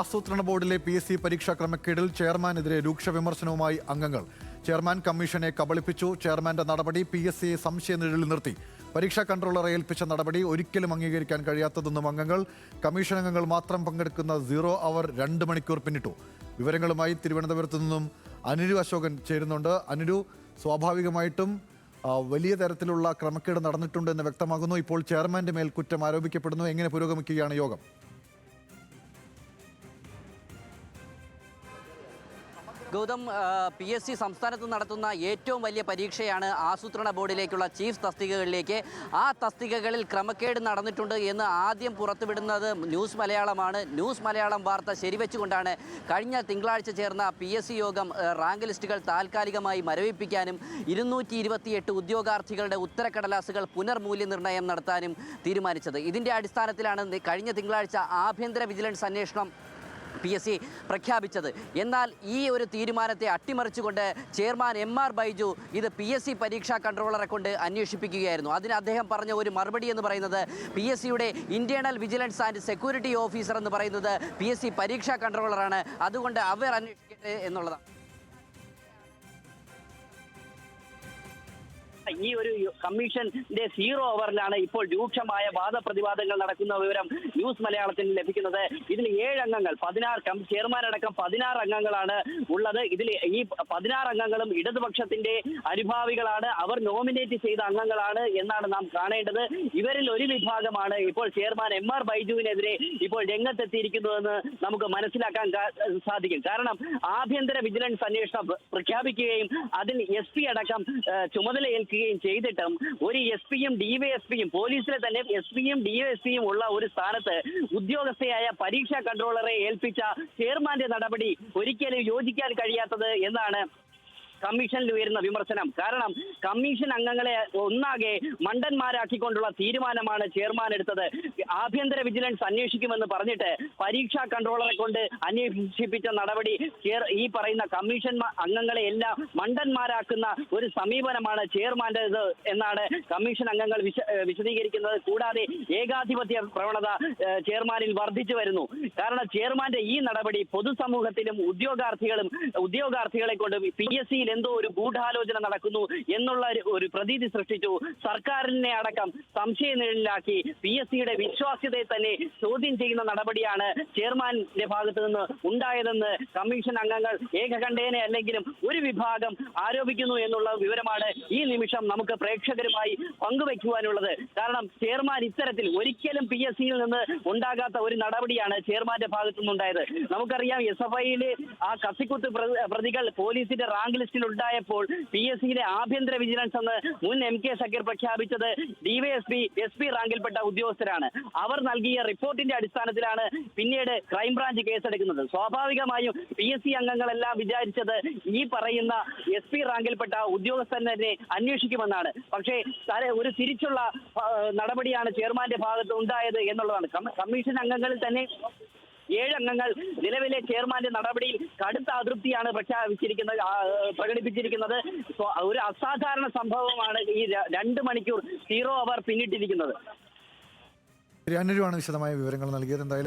ആസൂത്രണ ബോർഡിലെ PSC പരീക്ഷാ ക്രമക്കേടിൽ ചെയർമാനെതിരെ രൂക്ഷ വിമർശനവുമായി അംഗങ്ങൾ. ചെയർമാൻ കമ്മീഷനെ കബളിപ്പിച്ചു. ചെയർമാന്റെ നടപടി PSCയെ സംശയനിഴലിൽ നിർത്തി. പരീക്ഷാ കൺട്രോളറെ ഏൽപ്പിച്ച നടപടി ഒരിക്കലും അംഗീകരിക്കാൻ കഴിയാത്തതെന്നും അംഗങ്ങൾ. കമ്മീഷൻ അംഗങ്ങൾ മാത്രം പങ്കെടുക്കുന്ന 0 അവർ 2 മണിക്കൂർ പിന്നിട്ടു. വിവരങ്ങളുമായി തിരുവനന്തപുരത്ത് നിന്നും അനുരു അശോകൻ ചേരുന്നുണ്ട്. അനുരു, സ്വാഭാവികമായിട്ടും വലിയ തരത്തിലുള്ള ക്രമക്കേട് നടന്നിട്ടുണ്ടെന്ന് വ്യക്തമാകുന്നു. ഇപ്പോൾ ചെയർമാന്റെ മേൽ കുറ്റം ആരോപിക്കപ്പെടുന്നു. എങ്ങനെ പുരോഗമിക്കുകയാണ് യോഗം? ഗൗതം, PSC സംസ്ഥാനത്ത് നടത്തുന്ന ഏറ്റവും വലിയ പരീക്ഷയാണ് ആസൂത്രണ ബോർഡിലേക്കുള്ള ചീഫ് തസ്തികകളിലേക്ക്. ആ തസ്തികകളിൽ ക്രമക്കേട് നടന്നിട്ടുണ്ട് എന്ന് ആദ്യം പുറത്തുവിടുന്നത് ന്യൂസ് മലയാളമാണ്. ന്യൂസ് മലയാളം വാർത്ത ശരിവെച്ചുകൊണ്ടാണ് കഴിഞ്ഞ തിങ്കളാഴ്ച ചേർന്ന PSC യോഗം റാങ്ക് ലിസ്റ്റുകൾ താൽക്കാലികമായി മരവിപ്പിക്കാനും 228 ഉദ്യോഗാർത്ഥികളുടെ ഉത്തരക്കടലാസുകൾ പുനർമൂല്യനിർണ്ണയം നടത്താനും തീരുമാനിച്ചത്. ഇതിൻ്റെ അടിസ്ഥാനത്തിലാണ് കഴിഞ്ഞ തിങ്കളാഴ്ച ആഭ്യന്തര വിജിലൻസ് അന്വേഷണം PSC പ്രഖ്യാപിച്ചത്. എന്നാൽ ഈ ഒരു തീരുമാനത്തെ അട്ടിമറിച്ചുകൊണ്ട് ചെയർമാൻ MR ബൈജു ഇത് PSC പരീക്ഷാ കൺട്രോളറെ കൊണ്ട് അന്വേഷിപ്പിക്കുകയായിരുന്നു. അതിന് അദ്ദേഹം പറഞ്ഞ ഒരു മറുപടി എന്ന് പറയുന്നത് PSCയുടെ internal vigilance and security officer എന്ന് പറയുന്നത് PSC പരീക്ഷാ കൺട്രോളറാണ്, അതുകൊണ്ട് അവർ അന്വേഷിക്കട്ടെ എന്നുള്ളതാണ്. ഈ ഒരു കമ്മീഷന്റെ 0 അവറിലാണ് ഇപ്പോൾ രൂക്ഷമായ വാദപ്രതിവാദങ്ങൾ നടക്കുന്ന വിവരം ന്യൂസ് മലയാളത്തിന് ലഭിക്കുന്നത്. ഇതിൽ 7 അംഗങ്ങൾ, 16 ചെയർമാൻ അടക്കം 16 അംഗങ്ങളാണ് ഉള്ളത്. ഇതിൽ ഈ 16 അംഗങ്ങളും ഇടതുപക്ഷത്തിന്റെ അനുഭാവികളാണ്. അവർ നോമിനേറ്റ് ചെയ്ത അംഗങ്ങളാണ് എന്നാണ് നാം കാണേണ്ടത്. ഇവരിൽ ഒരു വിഭാഗമാണ് ഇപ്പോൾ ചെയർമാൻ MR ബൈജുവിനെതിരെ ഇപ്പോൾ രംഗത്തെത്തിയിരിക്കുന്നതെന്ന് നമുക്ക് മനസ്സിലാക്കാൻ സാധിക്കും. കാരണം ആഭ്യന്തര വിജിലൻസ് അന്വേഷണം പ്രഖ്യാപിക്കുകയും അതിൽ SP അടക്കം ചുമതല ചെയ്തിട്ടും ഒരു SP-യും DYSP-യും പോലീസിലെ തന്നെ SP-യും DYSP-യും ഉള്ള ഒരു സ്ഥാനത്ത് ഉദ്യോഗസ്ഥയായ പരീക്ഷാ കൺട്രോളറെ ഏൽപ്പിച്ച ചെയർമാന്റെ നടപടി ഒരിക്കലും യോജിക്കാൻ കഴിയാത്തത് എന്നാണ് കമ്മീഷനിൽ ഉയരുന്ന വിമർശനം. കാരണം കമ്മീഷൻ അംഗങ്ങളെ ഒന്നാകെ മണ്ടന്മാരാക്കിക്കൊണ്ടുള്ള തീരുമാനമാണ് ചെയർമാൻ എടുത്തത്. ആഭ്യന്തര വിജിലൻസ് അന്വേഷിക്കുമെന്ന് പറഞ്ഞിട്ട് പരീക്ഷാ കൺട്രോളറെ കൊണ്ട് അന്വേഷിപ്പിച്ച നടപടി ഈ പറയുന്ന കമ്മീഷൻ അംഗങ്ങളെ എല്ലാം മണ്ടന്മാരാക്കുന്ന ഒരു സമീപനമാണ് ചെയർമാന്റേത് എന്നാണ് കമ്മീഷൻ അംഗങ്ങൾ വിശദീകരിക്കുന്നത്. കൂടാതെ ഏകാധിപത്യ പ്രവണത ചെയർമാനിൽ വർദ്ധിച്ചു വരുന്നു. കാരണം ചെയർമാന്റെ ഈ നടപടി പൊതുസമൂഹത്തിലും ഉദ്യോഗാർത്ഥികളെ കൊണ്ട് PSCയിൽ എന്തോ ഒരു ഗൂഢാലോചന നടക്കുന്നു എന്നുള്ള ഒരു പ്രതീതി സൃഷ്ടിച്ചു. സർക്കാരിനെ അടക്കം സംശയനിഴലിലാക്കി PSCയുടെ വിശ്വാസ്യതയെ തന്നെ ചോദ്യം ചെയ്യുന്ന നടപടിയാണ് ചെയർമാന്റെ ഭാഗത്ത് നിന്ന് ഉണ്ടായതെന്ന് കമ്മീഷൻ അംഗങ്ങൾ ഏകകണ്ഠേന അല്ലെങ്കിലും ഒരു വിഭാഗം ആരോപിക്കുന്നു എന്നുള്ള വിവരമാണ് ഈ നിമിഷം നമുക്ക് പ്രേക്ഷകരുമായി പങ്കുവയ്ക്കുവാനുള്ളത്. കാരണം ചെയർമാൻ ഇത്തരത്തിൽ ഒരിക്കലും PSCയിൽ നിന്ന് ഉണ്ടാകാത്ത ഒരു നടപടിയാണ് ചെയർമാന്റെ ഭാഗത്തു നിന്നുണ്ടായത്. നമുക്കറിയാം, SFIയിലെ ആ കത്തിക്കുത്ത് പ്രതികൾ പോലീസിന്റെ റാങ്ക് ലിസ്റ്റിൽ ഉണ്ടായപ്പോൾ PSCയിലെ ആഭ്യന്തര വിജിലൻസ് എന്ന് മുൻ MK സക്കീർ പ്രഖ്യാപിച്ചത് DYSP SP റാങ്കിൽപ്പെട്ട ഉദ്യോഗസ്ഥരാണ്. അവർ നൽകിയ റിപ്പോർട്ടിന്റെ അടിസ്ഥാനത്തിലാണ് പിന്നീട് ക്രൈംബ്രാഞ്ച് കേസെടുക്കുന്നത്. സ്വാഭാവികമായും PSC അംഗങ്ങളെല്ലാം വിചാരിച്ചത് ഈ പറയുന്ന SP റാങ്കിൽപ്പെട്ട ഉദ്യോഗസ്ഥൻ തന്നെ അന്വേഷിക്കുമെന്നാണ്. പക്ഷേ ഒരു തിരിച്ചുള്ള നടപടിയാണ് ചെയർമാന്റെ ഭാഗത്ത് ഉണ്ടായത് എന്നുള്ളതാണ്. കമ്മീഷൻ അംഗങ്ങളിൽ തന്നെ 7 അംഗങ്ങൾ നിലവിലെ ചെയർമാന്റെ നടപടിയിൽ കടുത്ത അതൃപ്തിയാണ് പ്രകടിപ്പിച്ചിരിക്കുന്നത്. ഒരു അസാധാരണ സംഭവമാണ് ഈ 2 മണിക്കൂർ 0 അവർ പിന്നിട്ടിരിക്കുന്നത്. അനുരുവാണ് വിശദമായ വിവരങ്ങൾ നൽകിയത്. എന്തായാലും